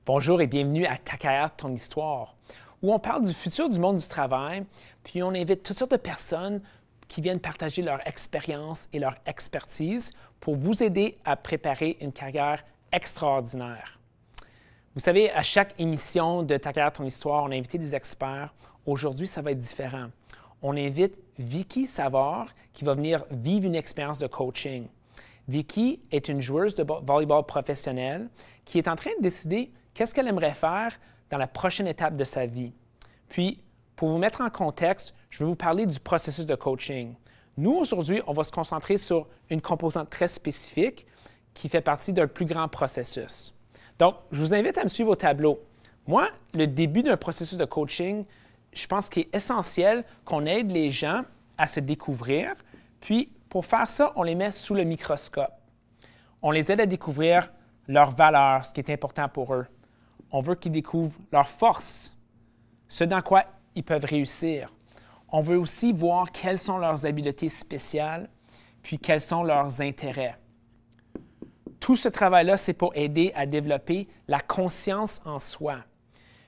Bonjour et bienvenue à Ta carrière, ton histoire, où on parle du futur du monde du travail, puis on invite toutes sortes de personnes qui viennent partager leur expérience et leur expertise pour vous aider à préparer une carrière extraordinaire. Vous savez, à chaque émission de Ta carrière, ton histoire, on a invité des experts. Aujourd'hui, ça va être différent. On invite Vicky Savard qui va venir vivre une expérience de coaching. Vicky est une joueuse de volleyball professionnelle qui est en train de décider qu'est-ce qu'elle aimerait faire dans la prochaine étape de sa vie. Puis, pour vous mettre en contexte, je vais vous parler du processus de coaching. Nous, aujourd'hui, on va se concentrer sur une composante très spécifique qui fait partie d'un plus grand processus. Donc, je vous invite à me suivre au tableau. Moi, le début d'un processus de coaching, je pense qu'il est essentiel qu'on aide les gens à se découvrir. Puis, pour faire ça, on les met sous le microscope. On les aide à découvrir leurs valeurs, ce qui est important pour eux. On veut qu'ils découvrent leurs forces, ce dans quoi ils peuvent réussir. On veut aussi voir quelles sont leurs habiletés spéciales, puis quels sont leurs intérêts. Tout ce travail-là, c'est pour aider à développer la conscience en soi.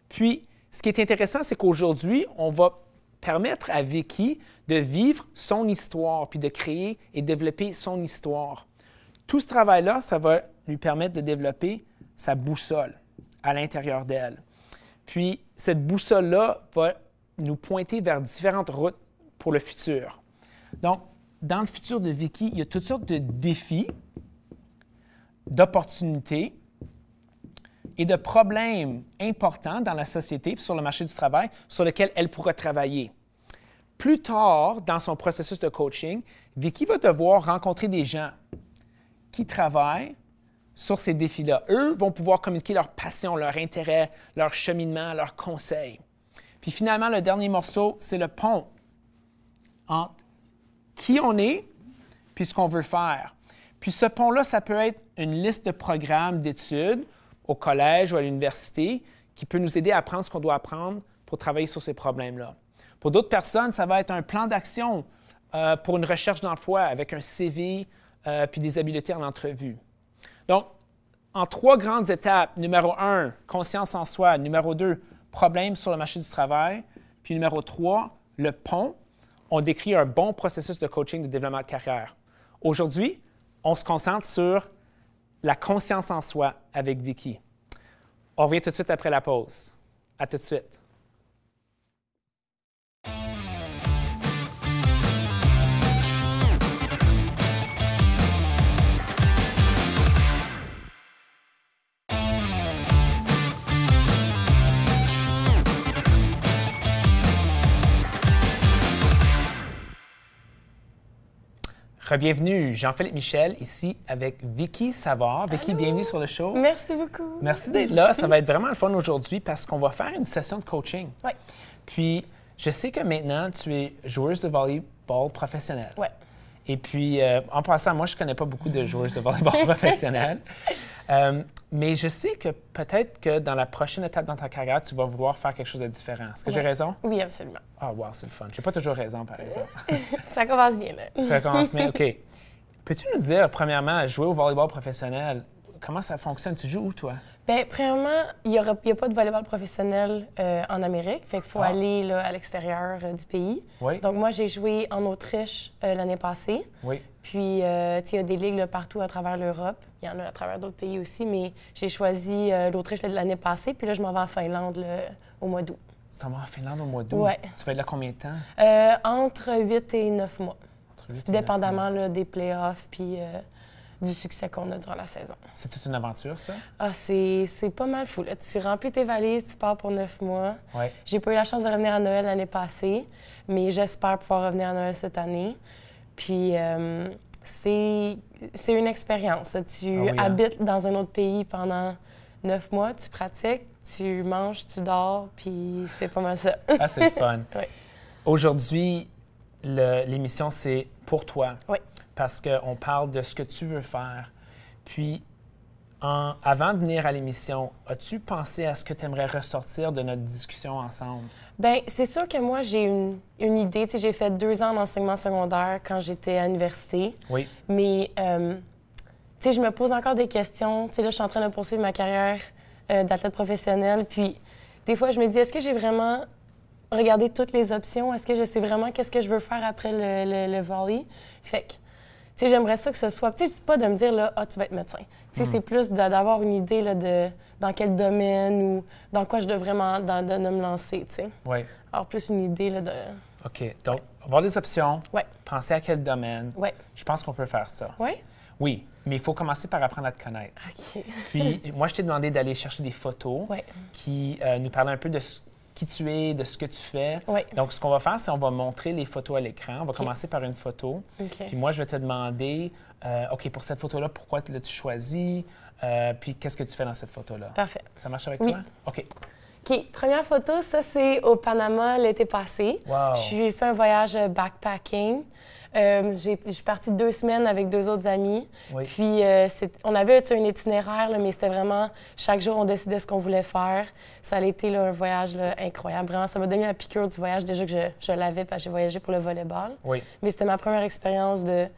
Puis, ce qui est intéressant, c'est qu'aujourd'hui, on va permettre à Vicky de vivre son histoire, puis de créer et développer son histoire. Tout ce travail-là, ça va lui permettre de développer sa boussole à l'intérieur d'elle. Puis, cette boussole-là va nous pointer vers différentes routes pour le futur. Donc, dans le futur de Vicky, il y a toutes sortes de défis, d'opportunités et de problèmes importants dans la société et sur le marché du travail sur lesquels elle pourra travailler. Plus tard, dans son processus de coaching, Vicky va devoir rencontrer des gens qui travaillent sur ces défis-là. Eux vont pouvoir communiquer leur passion, leur intérêt, leur cheminement, leurs conseils. Puis finalement, le dernier morceau, c'est le pont entre qui on est puis ce qu'on veut faire. Puis ce pont-là, ça peut être une liste de programmes d'études au collège ou à l'université qui peut nous aider à apprendre ce qu'on doit apprendre pour travailler sur ces problèmes-là. Pour d'autres personnes, ça va être un plan d'action pour une recherche d'emploi avec un CV puis des habiletés en entrevue. Donc, en 3 grandes étapes, numéro 1, conscience en soi, numéro 2, problèmes sur le marché du travail, puis numéro 3, le pont, on décrit un bon processus de coaching de développement de carrière. Aujourd'hui, on se concentre sur la conscience en soi avec Vicky. On revient tout de suite après la pause. À tout de suite. Bienvenue, Jean-Philippe Michel, ici avec Vicky Savard. Vicky, Allô. bienvenue sur le show. Merci beaucoup. Merci d'être là. Ça va être vraiment le fun aujourd'hui parce qu'on va faire une session de coaching. Oui. Puis, je sais que maintenant, tu es joueuse de volleyball professionnelle. Oui. Et puis, en passant, moi, je ne connais pas beaucoup de joueuses de volleyball professionnelles. Mais je sais que peut-être que dans la prochaine étape dans ta carrière, tu vas vouloir faire quelque chose de différent. Est-ce que j'ai raison? Oui, absolument. Ah, wow, c'est le fun. Je n'ai pas toujours raison, par exemple. Ça commence bien, là. Ça commence bien, OK. Peux-tu nous dire, premièrement, jouer au volleyball professionnel, comment ça fonctionne? Tu joues où, toi? Bien, premièrement, il n'y a pas de volleyball professionnel en Amérique. Fait qu'il faut aller là, à l'extérieur du pays. Oui. Donc, moi, j'ai joué en Autriche l'année passée. Oui. Puis, il y a des ligues là, partout à travers l'Europe. Il y en a à travers d'autres pays aussi, mais j'ai choisi l'Autriche l'année passée. Puis là, je m'en vais en Finlande au mois d'août. Tu t'en vas en Finlande au mois d'août? Oui. Tu vas être là combien de temps? Entre 8 et 9 mois. Entre 8 et 9 Dépendamment mois. là, des playoffs puis du succès qu'on a durant la saison. C'est toute une aventure, ça? Ah, c'est pas mal fou. Là. Tu remplis tes valises, tu pars pour 9 mois. Oui. J'ai pas eu la chance de revenir à Noël l'année passée, mais j'espère pouvoir revenir à Noël cette année. Puis, c'est une expérience. Tu habites dans un autre pays pendant 9 mois, tu pratiques, tu manges, tu dors, puis c'est pas mal ça. Ah, c'est le fun. Oui. Aujourd'hui, l'émission, c'est pour toi. Oui. Parce qu'on parle de ce que tu veux faire. Puis, avant de venir à l'émission, as-tu pensé à ce que tu aimerais ressortir de notre discussion ensemble? Bien, c'est sûr que moi, j'ai une idée. Tu sais, j'ai fait 2 ans d'enseignement secondaire quand j'étais à l'université. Oui. Mais, tu sais, je me pose encore des questions. Tu sais, là, je suis en train de poursuivre ma carrière d'athlète professionnel. Puis, des fois, je me dis, est-ce que j'ai vraiment regardé toutes les options? Est-ce que je sais vraiment qu'est-ce que je veux faire après le volley? Fait que, tu sais, j'aimerais ça que ce soit... Tu sais, c'est pas de me dire, là, ah, tu vas être médecin. Tu sais, c'est plus d'avoir une idée, là, de dans quel domaine ou dans quoi je devrais de me lancer, tu sais. Oui. Alors, plus une idée, là, de... OK. Donc, avoir des options. Ouais. Penser à quel domaine. Ouais. Je pense qu'on peut faire ça. Oui? Oui, mais il faut commencer par apprendre à te connaître. OK. Puis, moi, je t'ai demandé d'aller chercher des photos qui nous parlent un peu de qui tu es, de ce que tu fais. Ouais. Donc, ce qu'on va faire, c'est on va montrer les photos à l'écran. On va commencer par une photo. Puis moi, je vais te demander, OK, pour cette photo-là, pourquoi l'as-tu choisie? Puis qu'est-ce que tu fais dans cette photo-là? Parfait. Ça marche avec Oui. toi? OK. OK. Première photo, ça, c'est au Panama l'été passé. Wow. J'ai fait un voyage backpacking. Je suis partie 2 semaines avec 2 autres amis. Oui. Puis, on avait un itinéraire, là, mais c'était vraiment... Chaque jour, on décidait ce qu'on voulait faire. Ça a été là, un voyage là, incroyable. Vraiment, ça m'a donné la piqûre du voyage. Déjà que je l'avais parce que j'ai voyagé pour le volleyball. Oui. Mais c'était ma première expérience de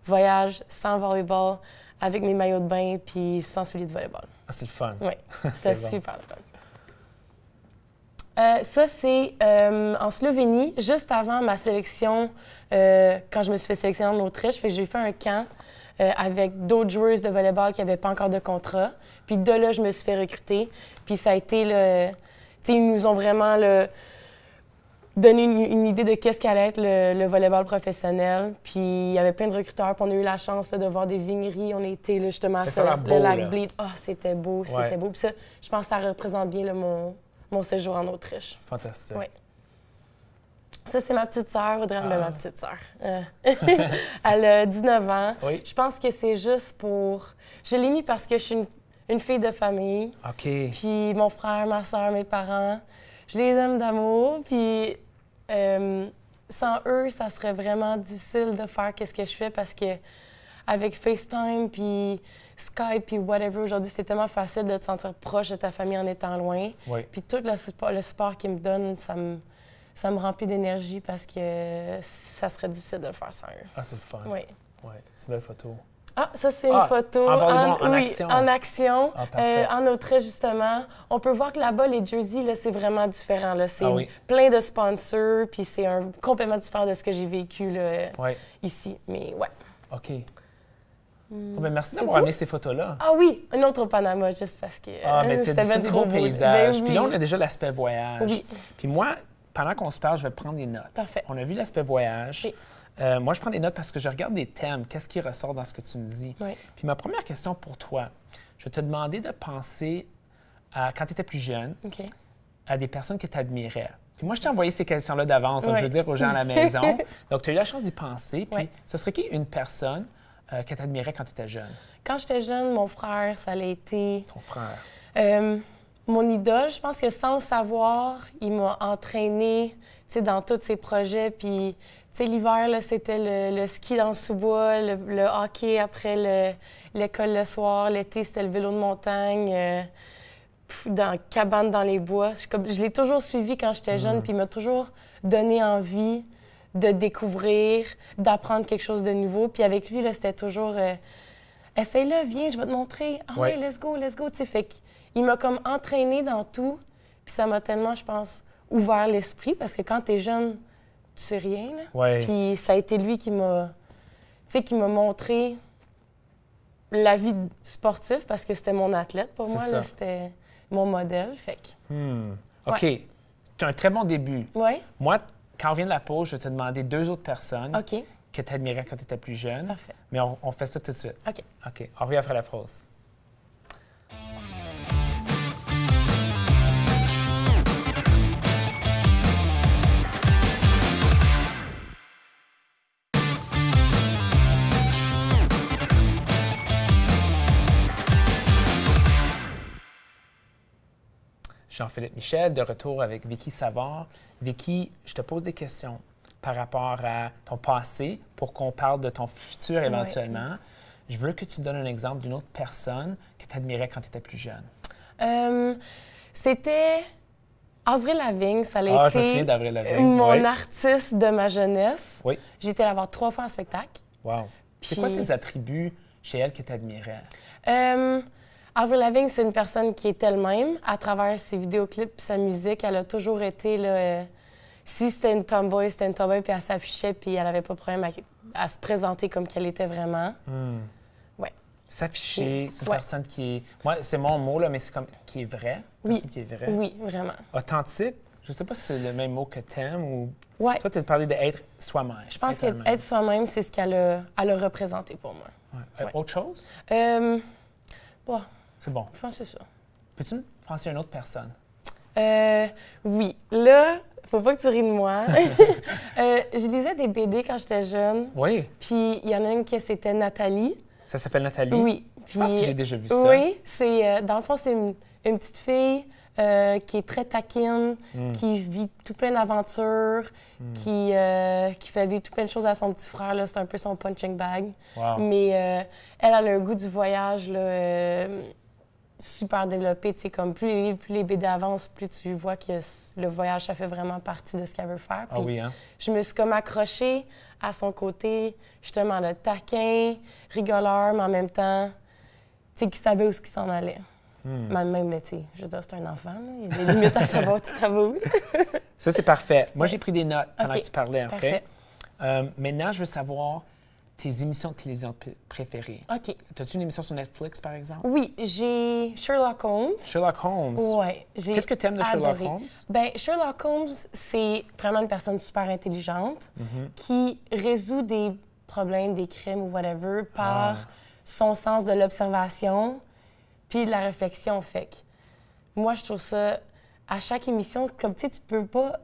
voyage sans volleyball, avec mes maillots de bain puis sans souliers de volleyball. Ah, c'est le fun. Oui, c'était bon. super le fun. Ça, c'est en Slovénie, juste avant ma sélection, quand je me suis fait sélectionner en Autriche. J'ai fait un camp avec d'autres joueuses de volleyball qui n'avaient pas encore de contrat. Puis de là, je me suis fait recruter. Puis ça a été le... Tu sais, ils nous ont vraiment donné une idée de qu'est-ce qu'allait être le volleyball professionnel. Puis il y avait plein de recruteurs. Puis on a eu la chance là, de voir des vigneries. On était là, justement à le lac Bleed. Ah, c'était beau, c'était beau. Puis ça, je pense que ça représente bien là, mon séjour en Autriche. Fantastique. Oui. Ça, c'est ma petite sœur, Audrey, ma petite sœur. Elle a 19 ans. Oui. Je pense que c'est juste pour... Je l'ai mis parce que je suis une fille de famille. OK. Puis mon frère, ma sœur, mes parents, je les aime d'amour. Puis sans eux, ça serait vraiment difficile de faire ce que je fais parce que avec FaceTime, puis Skype, puis whatever, aujourd'hui, c'est tellement facile de te sentir proche de ta famille en étant loin. Oui. Puis tout le support qu'ils me donnent, ça me remplit d'énergie parce que ça serait difficile de le faire sans eux. Ah, c'est le fun. Oui. Oui, c'est une belle photo. Ah, ça, c'est une photo en action. En action. Ah, parfait. En Autriche, justement. On peut voir que là-bas, les jerseys, là, c'est vraiment différent. Là. C'est oui. plein de sponsors, puis c'est complètement différent de ce que j'ai vécu là, ici. Mais ouais. OK. Oh, ben merci d'avoir amené ces photos-là. Ah oui, un autre au Panama, juste parce que c'est des beaux paysages. Ben, puis là, on a déjà l'aspect voyage. Oui. Puis moi, pendant qu'on se parle, je vais prendre des notes. Parfait. On a vu l'aspect voyage. Oui. Moi, je prends des notes parce que je regarde des thèmes. Qu'est-ce qui ressort dans ce que tu me dis? Oui. Puis ma première question pour toi, je vais te demander de penser à, quand tu étais plus jeune, à des personnes que tu admirais. Puis moi, je t'ai envoyé ces questions-là d'avance, donc je veux dire aux gens à la maison. Donc, tu as eu la chance d'y penser. Puis, ce serait qui une personne que tu admirais quand tu étais jeune? Quand j'étais jeune, mon frère, ça a été... Ton frère. Mon idole, je pense que sans le savoir, il m'a entraînée dans tous ses projets. Puis, l'hiver, là, c'était le ski dans le sous-bois, le hockey après l'école le soir. L'été, c'était le vélo de montagne, dans cabane dans les bois. Je l'ai toujours suivi quand j'étais jeune, puis il m'a toujours donné envie de découvrir, d'apprendre quelque chose de nouveau. Puis avec lui, là, c'était toujours essaye-le, viens, je vais te montrer. Ah ouais, let's go, let's go. Fait qu'il m'a comme entraîné dans tout. Puis ça m'a tellement, je pense, ouvert l'esprit parce que quand t'es jeune, tu sais rien. Là. Puis ça a été lui qui m'a montré la vie sportive parce que c'était mon athlète pour moi. C'était mon modèle. Fait que... OK. C'est un très bon début. Oui. Moi, quand on vient de la pause, je vais te demander 2 autres personnes que tu admirais quand tu étais plus jeune. Parfait. Mais on fait ça tout de suite. OK. OK. On revient après la pause. Jean-Philippe Michel, de retour avec Vicky Savard. Vicky, je te pose des questions par rapport à ton passé pour qu'on parle de ton futur éventuellement. Oui. Je veux que tu me donnes un exemple d'une autre personne que tu admirais quand tu étais plus jeune. C'était Avril Lavigne. Ça a été je me souviens d'Avril Lavigne. Mon artiste de ma jeunesse. Oui. J'ai été la voir 3 fois en spectacle. Wow. C'est quoi ces attributs chez elle que tu admirais? Avril Lavigne, c'est une personne qui est elle-même. À travers ses vidéoclips et sa musique, elle a toujours été, là, si c'était une tomboy, c'était une tomboy, puis elle s'affichait, puis elle n'avait pas de problème à se présenter comme qu'elle était vraiment. Ouais. S'afficher, c'est une personne qui est... Moi, c'est mon mot, là, mais c'est comme qui est vraie. Oui. Qui est vraie. Oui, vraiment. Authentique, je sais pas si c'est le même mot que t'aimes ou... Ouais. Toi, tu as parlé d'être soi-même. Je pense qu'être soi-même, c'est ce qu'elle a représenté pour moi. Ouais. Autre chose? Bon, C'est bon. je pense que c'est ça. Peux-tu me penser à une autre personne? Oui. Là, faut pas que tu ris de moi. Je lisais des BD quand j'étais jeune. Oui. Puis il y en a une qui c'était Nathalie. Ça s'appelle Nathalie? Oui. Je pense que j'ai déjà vu ça. Oui. C'est, dans le fond, c'est une petite fille qui est très taquine, qui vit tout plein d'aventures, qui fait vivre tout plein de choses à son petit frère. Là, c'est un peu son punching bag. Wow. Mais elle a le goût du voyage là, super développé. Tu sais, comme plus les BD avancent, plus tu vois que le voyage, ça fait vraiment partie de ce qu'elle veut faire. Ah oui, hein? Je me suis comme accrochée à son côté, justement, le taquin, rigoleur, mais en même temps, tu sais, qui savait où ce qu'il s'en allait. Même, tu sais, je veux dire, c'est un enfant, là. Il y a des limites à savoir, tu t'avoues. Ça, c'est parfait. Moi, j'ai pris des notes pendant que tu parlais, OK? Parfait. Maintenant, je veux savoir tes émissions de télévision préférées. OK. As-tu une émission sur Netflix, par exemple? Oui, j'ai Sherlock Holmes. Sherlock Holmes? Oui. Qu'est-ce que tu aimes de Sherlock Holmes? Bien, Sherlock Holmes, c'est vraiment une personne super intelligente qui résout des problèmes, des crimes ou whatever par son sens de l'observation puis de la réflexion. Fait que moi, je trouve ça, à chaque émission, comme tu sais, tu peux pas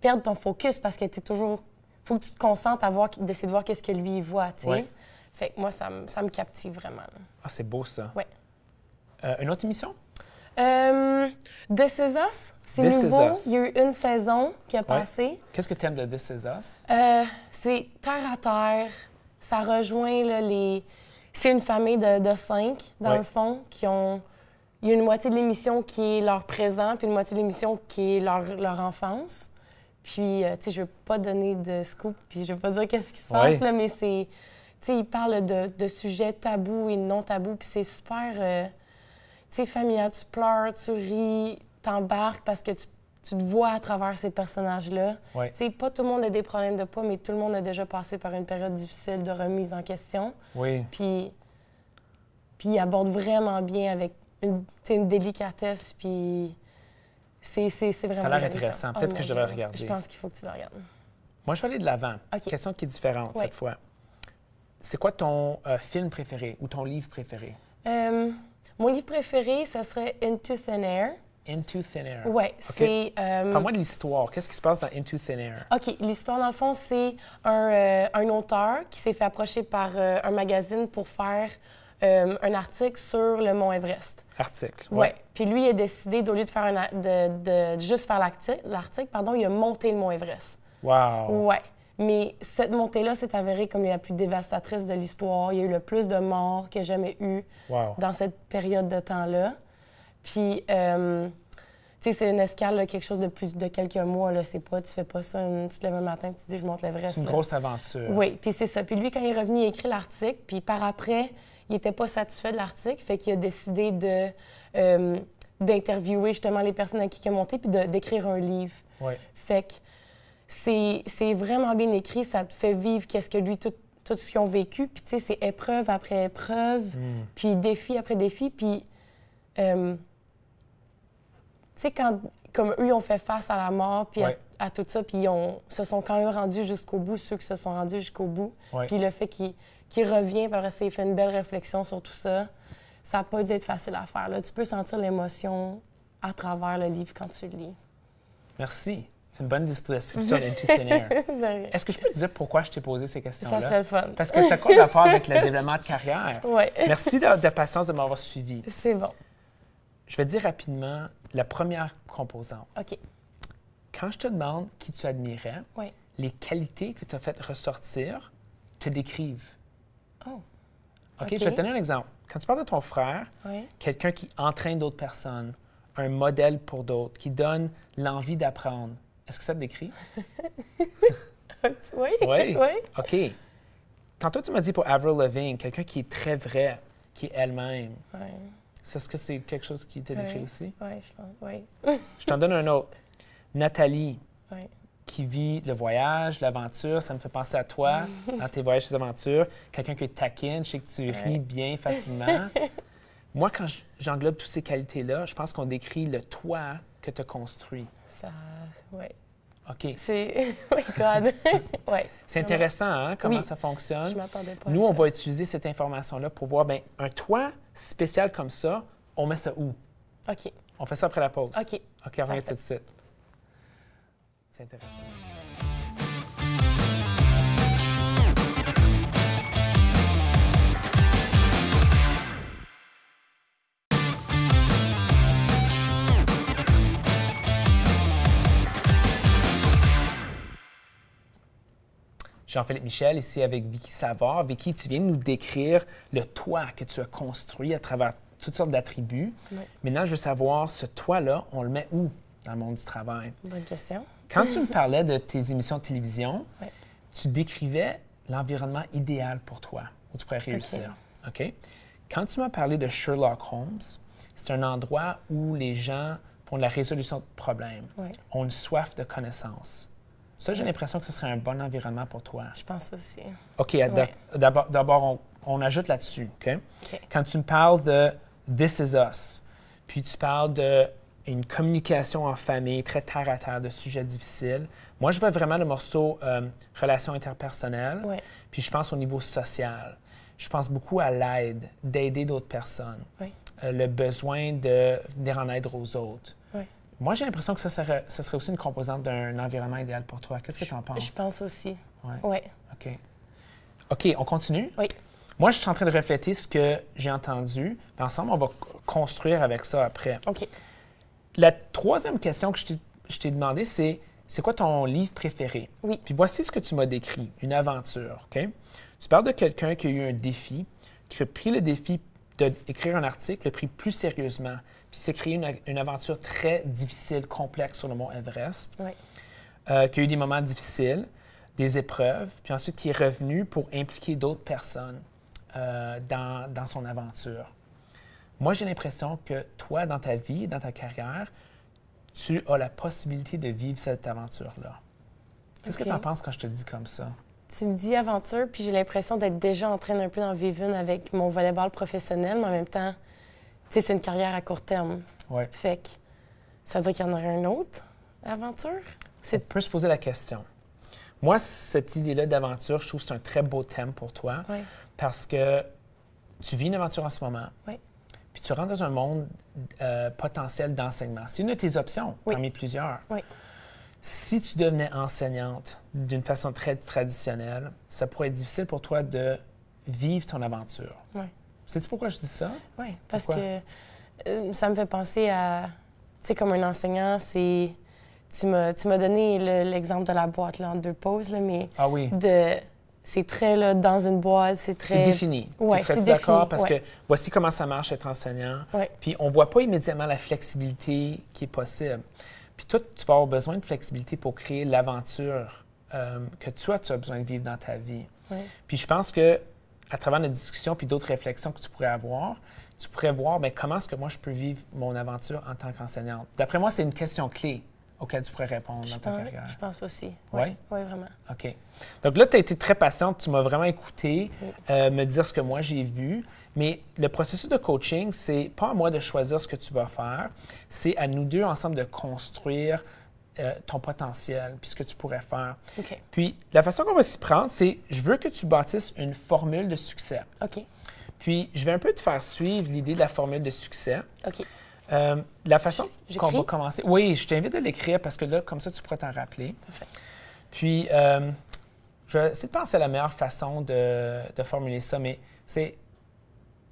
perdre ton focus parce que tu es toujours... faut que tu te concentres à d'essayer de voir qu'est-ce que lui, il voit, tu sais. Ouais. Fait que moi, ça me captive vraiment. Ah, c'est beau, ça. Oui. Une autre émission? This Is Us, c'est This Is nouveau. Us. Il y a eu une saison qui a passé. Qu'est-ce que tu aimes de This Is Us? C'est terre à terre. Ça rejoint là, c'est une famille de 5, dans le fond, qui ont... Il y a une moitié de l'émission qui est leur présent, puis une moitié de l'émission qui est leur enfance. Puis, tu sais, je veux pas donner de scoop, puis je veux pas dire qu'est-ce qui se passe, là, mais c'est... Tu sais, ils parlent de sujets tabous et non tabous, puis c'est super... tu sais, familial, tu pleures, tu ris, t'embarques parce que tu te vois à travers ces personnages-là. Ouais. Tu sais, pas tout le monde a des problèmes de poids, mais tout le monde a déjà passé par une période difficile de remise en question. Oui. Puis il aborde vraiment bien avec une délicatesse, puis c'est vraiment... Ça a l'air intéressant. Peut-être que je devrais regarder. Je pense qu'il faut que tu le regardes. Moi, je vais aller de l'avant. OK. Question qui est différente cette fois. C'est quoi ton film préféré ou ton livre préféré? Mon livre préféré, ce serait Into Thin Air. Into Thin Air. Oui, c'est... Parle-moi de l'histoire. Qu'est-ce qui se passe dans Into Thin Air? OK. L'histoire, dans le fond, c'est un auteur qui s'est fait approcher par un magazine pour faire un article sur le mont Everest. Article, oui. Puis lui, il a décidé, au lieu de faire de juste faire l'article, il a monté le mont Everest. Wow! Oui. Mais cette montée-là s'est avérée comme la plus dévastatrice de l'histoire. Il y a eu le plus de morts qu'il n'y a jamais eu dans cette période de temps-là. Puis, tu sais, c'est une escale, là, quelque chose de plus de quelques mois. Là, c'est pas, tu fais pas ça, tu te lèves un matin et tu te dis, je monte l'Everest. C'est une grosse aventure. Oui, puis c'est ça. Puis lui, quand il est revenu, il a écrit l'article. Puis par après, il n'était pas satisfait de l'article. Fait qu'il a décidé d'interviewer justement les personnes à qui il a monté puis d'écrire un livre. Oui. Fait que c'est vraiment bien écrit. Ça te fait vivre qu'est-ce que lui, tout ce qu'ils ont vécu. Puis tu sais, c'est épreuve après épreuve, puis défi après défi. Puis... tu sais, comme eux, ils ont fait face à la mort, puis à tout ça, puis se sont quand même rendus jusqu'au bout, ceux qui se sont rendus jusqu'au bout. Puis le fait qu'il revient, par après, il fait une belle réflexion sur tout ça, ça n'a pas dû être facile à faire. Là. Tu peux sentir l'émotion à travers le livre quand tu le lis. Merci. C'est une bonne description d'Into Thin Air. Est-ce que je peux te dire pourquoi je t'ai posé ces questions-là? Ça serait le fun. Parce que ça a quoi rapport avec le développement de carrière? Oui. Merci de patience de m'avoir suivi. C'est bon. Je vais te dire rapidement la première composante. OK. Quand je te demande qui tu admirais, les qualités que tu as faites ressortir te décrivent. Oh. OK? Je vais te donner un exemple. Quand tu parles de ton frère, quelqu'un qui entraîne d'autres personnes, un modèle pour d'autres, qui donne l'envie d'apprendre, est-ce que ça te décrit? Oui. Oui? OK. Tantôt, tu m'as dit pour Avril Lavigne, quelqu'un qui est très vrai, qui est elle-même. Est-ce que c'est quelque chose qui t'est décrit aussi? Oui, je pense, oui. Je t'en donne un autre. Nathalie, Oui. qui vit le voyage, l'aventure, ça me fait penser à toi, dans tes voyages, tes aventures. Quelqu'un qui est taquine, je sais que tu ris bien facilement. Moi, quand j'englobe toutes ces qualités-là, je pense qu'on décrit le toi que tu as construit. Ça, oui. OK. C'est, oh my God. Oui. C'est intéressant, hein, comment Oui. ça fonctionne. Je m'attendais pas à Nous, ça. on va utiliser cette information-là pour voir, bien, un toi spécial comme ça, on met ça où? OK. On fait ça après la pause. OK. OK, on revient Parfait. tout de suite. C'est intéressant. Jean-Philippe Michel, ici avec Vicky Savard. Vicky, tu viens de nous décrire le toi que tu as construit à travers toutes sortes d'attributs. Oui. Maintenant, je veux savoir, ce toi-là, on le met où dans le monde du travail? Bonne question. Quand tu me parlais de tes émissions de télévision, Oui. tu décrivais l'environnement idéal pour toi, où tu pourrais réussir. OK? Quand tu m'as parlé de Sherlock Holmes, c'est un endroit où les gens font de la résolution de problèmes, Oui. ont une soif de connaissances. Ça, j'ai Oui. l'impression que ce serait un bon environnement pour toi. Je pense aussi. OK, Ouais. d'abord, on ajoute là-dessus. OK? OK. Quand tu me parles de This Is Us, puis tu parles d'une communication en famille très terre à terre, de sujets difficiles, moi, je vois vraiment le morceau relations interpersonnelles, Oui. puis je pense au niveau social. Je pense beaucoup à l'aide, d'aider d'autres personnes, Oui. le besoin de venir en aide aux autres. Oui. Moi, j'ai l'impression que ça serait aussi une composante d'un environnement idéal pour toi. Qu'est-ce que tu en penses? Je pense aussi. Ouais. Oui. OK. OK, on continue? Oui. Moi, je suis en train de refléter ce que j'ai entendu. Puis ensemble, on va construire avec ça après. OK. La troisième question que je t'ai demandé, c'est quoi ton livre préféré? Oui. Puis voici ce que tu m'as décrit, une aventure. OK? Tu parles de quelqu'un qui a eu un défi, qui a pris le défi d'écrire un article, l'a pris plus sérieusement, puis s'est créé une aventure très difficile, complexe sur le mont Everest, Oui. qui a eu des moments difficiles, des épreuves, puis ensuite qui est revenu pour impliquer d'autres personnes dans son aventure. Moi, j'ai l'impression que toi, dans ta vie, dans ta carrière, tu as la possibilité de vivre cette aventure-là. Qu'est-ce que tu en penses quand je te dis comme ça? Tu me dis aventure, puis j'ai l'impression d'être déjà en train d'un peu d'en vivre une avec mon volleyball professionnel, mais en même temps, tu sais, c'est une carrière à court terme. Oui. Fait que ça veut dire qu'il y en aurait une autre aventure? On peut se poser la question. Moi, cette idée-là d'aventure, je trouve que c'est un très beau thème pour toi Oui. parce que tu vis une aventure en ce moment. Oui. Puis tu rentres dans un monde potentiel d'enseignement. C'est une de tes options Oui. parmi plusieurs. Oui. Si tu devenais enseignante d'une façon très traditionnelle, ça pourrait être difficile pour toi de vivre ton aventure. Oui. Sais-tu pourquoi je dis ça? Oui, parce Pourquoi? que ça me fait penser à, tu sais, comme un enseignant, c'est, tu m'as donné l'exemple de la boîte là, en 2 pauses, là, mais Ah oui. c'est très là, dans une boîte, c'est très... C'est défini. Ouais, Serais-tu c'est d'accord? défini, Parce ouais. que voici comment ça marche être enseignant. Ouais. Puis on ne voit pas immédiatement la flexibilité qui est possible. Puis toi, tu vas avoir besoin de flexibilité pour créer l'aventure que toi, tu as besoin de vivre dans ta vie. Ouais. Puis je pense que à travers notre discussion puis d'autres réflexions que tu pourrais avoir, tu pourrais voir bien, comment est-ce que moi je peux vivre mon aventure en tant qu'enseignante. D'après moi, c'est une question clé auquel tu pourrais répondre dans ta carrière. Je pense aussi. Oui? Oui, ouais, vraiment. OK. Donc là, tu as été très patiente, tu m'as vraiment écouté, me dire ce que moi j'ai vu. Mais le processus de coaching, c'est pas à moi de choisir ce que tu vas faire, c'est à nous deux ensemble de construire ton potentiel puis ce que tu pourrais faire. OK. Puis la façon qu'on va s'y prendre, c'est je veux que tu bâtisses une formule de succès. OK. Puis je vais un peu te faire suivre l'idée de la formule de succès. OK. La façon J'écris? qu'on va commencer. Oui, je t'invite à l'écrire parce que là, comme ça, tu pourras t'en rappeler. Parfait. Puis, je vais essayer de penser à la meilleure façon de formuler ça, mais c'est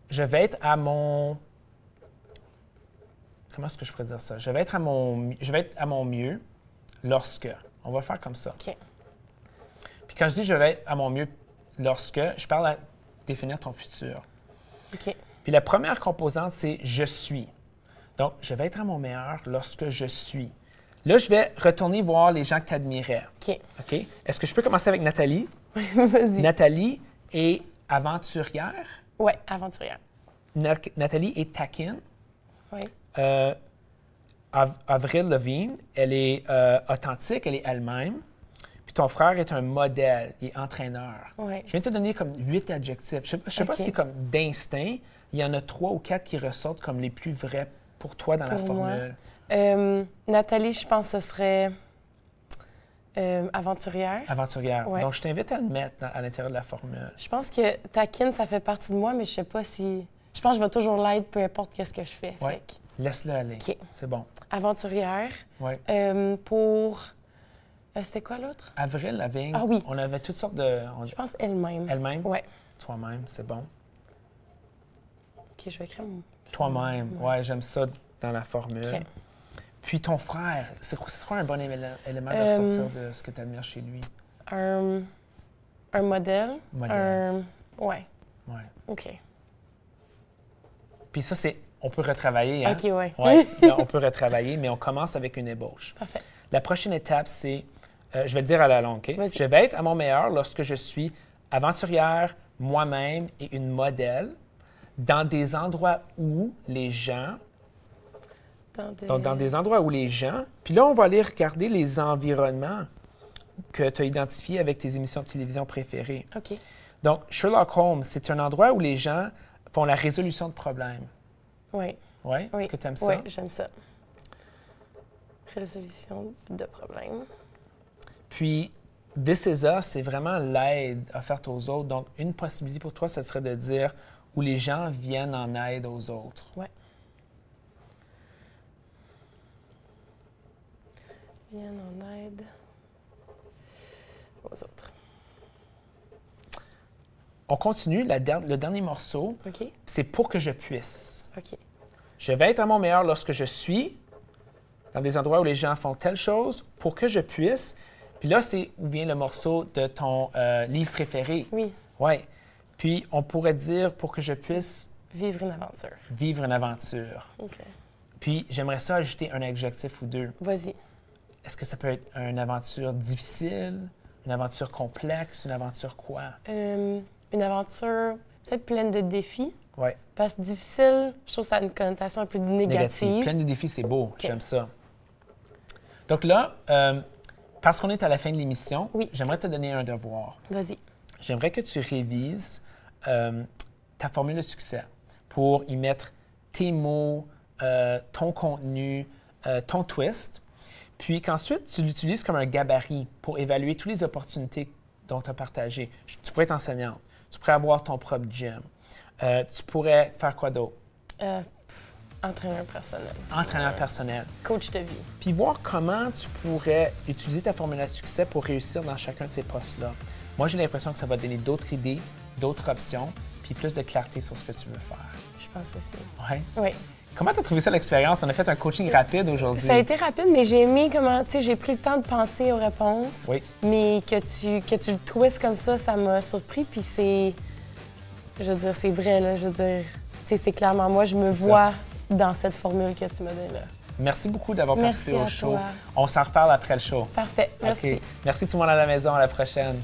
je vais être à mon. Comment est-ce que je pourrais dire ça? Je vais être à mon mieux lorsque. On va le faire comme ça. OK. Puis quand je dis je vais être à mon mieux lorsque, je parle à définir ton futur. OK. Puis la première composante, c'est je suis. Donc, je vais être à mon meilleur lorsque je suis. Là, je vais retourner voir les gens que tu admirais. OK. OK? Est-ce que je peux commencer avec Nathalie? Vas-y. Nathalie est aventurière. Ouais, aventurière. Nathalie est taquine. Oui. Avril Lavigne, elle est authentique, elle est elle-même. Puis ton frère est un modèle, il est entraîneur. Oui. Je viens de te donner comme 8 adjectifs. Je ne sais pas si c'est comme d'instinct. Il y en a 3 ou 4 qui ressortent comme les plus vrais pour toi dans la formule. Nathalie, je pense que ce serait aventurière. Aventurière. Ouais. Donc, je t'invite à le mettre à l'intérieur de la formule. Je pense que taquine, ça fait partie de moi, mais je sais pas si... Je pense que je vais toujours l'être, peu importe ce que je fais. Oui. Laisse-le aller. OK. C'est bon. Aventurière. Oui. Pour... c'était quoi l'autre? Avril Lavigne. Ah oui. On avait toutes sortes de... Je pense elle-même. Elle-même? Oui. Toi-même, c'est bon. OK, je vais écrire mon... Toi-même. Ouais. Oui, j'aime ça dans la formule. OK. Puis ton frère, c'est quoi un bon élément de ressortir de ce que tu admires chez lui? Un modèle. Ouais. Oui. OK. Puis ça, on peut retravailler, hein? OK, ouais. Oui, on peut retravailler, mais on commence avec une ébauche. Parfait. La prochaine étape, c'est, je vais le dire à la longue, OK? Vas-y. Je vais être à mon meilleur lorsque je suis aventurière, moi-même et une modèle dans des endroits où les gens... Donc, dans des endroits où les gens... Puis là, on va aller regarder les environnements que tu as identifiés avec tes émissions de télévision préférées. OK. Donc, Sherlock Holmes, c'est un endroit où les gens font la résolution de problèmes. Oui. Oui? Oui. Est-ce que tu aimes ça? Oui, j'aime ça. Résolution de problèmes. Puis, This Is Us, c'est vraiment l'aide offerte aux autres. Donc, une possibilité pour toi, ce serait de dire où les gens viennent en aide aux autres. Oui. Viennent en aide aux autres. On continue. Le dernier morceau, OK. c'est pour que je puisse. OK. Je vais être à mon meilleur lorsque je suis dans des endroits où les gens font telle chose pour que je puisse. Puis là, c'est où vient le morceau de ton livre préféré. Oui. Oui. Puis on pourrait dire pour que je puisse Vivre une aventure. vivre une aventure. OK. Puis j'aimerais ça ajouter un adjectif ou deux. Vas-y. Est-ce que ça peut être une aventure difficile, une aventure complexe, une aventure quoi? Une aventure peut-être pleine de défis. Oui. Parce que difficile, je trouve que ça a une connotation un peu négative. Plein de défis, c'est beau. Okay. J'aime ça. Donc là, parce qu'on est à la fin de l'émission, oui. J'aimerais te donner un devoir. Vas-y. J'aimerais que tu révises ta formule de succès pour y mettre tes mots, ton contenu, ton twist. Puis qu'ensuite, tu l'utilises comme un gabarit pour évaluer toutes les opportunités dont tu as partagées. Tu pourrais être enseignante. Tu pourrais avoir ton propre gym. Tu pourrais faire quoi d'autre? Entraîneur personnel. Entraîneur personnel. Coach de vie. Puis voir comment tu pourrais utiliser ta formule à succès pour réussir dans chacun de ces postes-là. Moi, j'ai l'impression que ça va te donner d'autres idées, d'autres options, puis plus de clarté sur ce que tu veux faire. Je pense aussi. Oui? Oui. Comment tu as trouvé ça, l'expérience? On a fait un coaching rapide aujourd'hui. Ça a été rapide, mais j'ai aimé comment, tu sais, j'ai pris le temps de penser aux réponses. Oui. Mais que tu le twistes comme ça m'a surpris. Puis c'est, je veux dire, c'est vrai, là. Je veux dire, tu sais, c'est clairement moi, je me vois dans cette formule que tu m'as donnée là. Merci beaucoup d'avoir participé au show. Toi. On s'en reparle après le show. Parfait. Merci. Okay. Merci tout le monde à la maison. À la prochaine.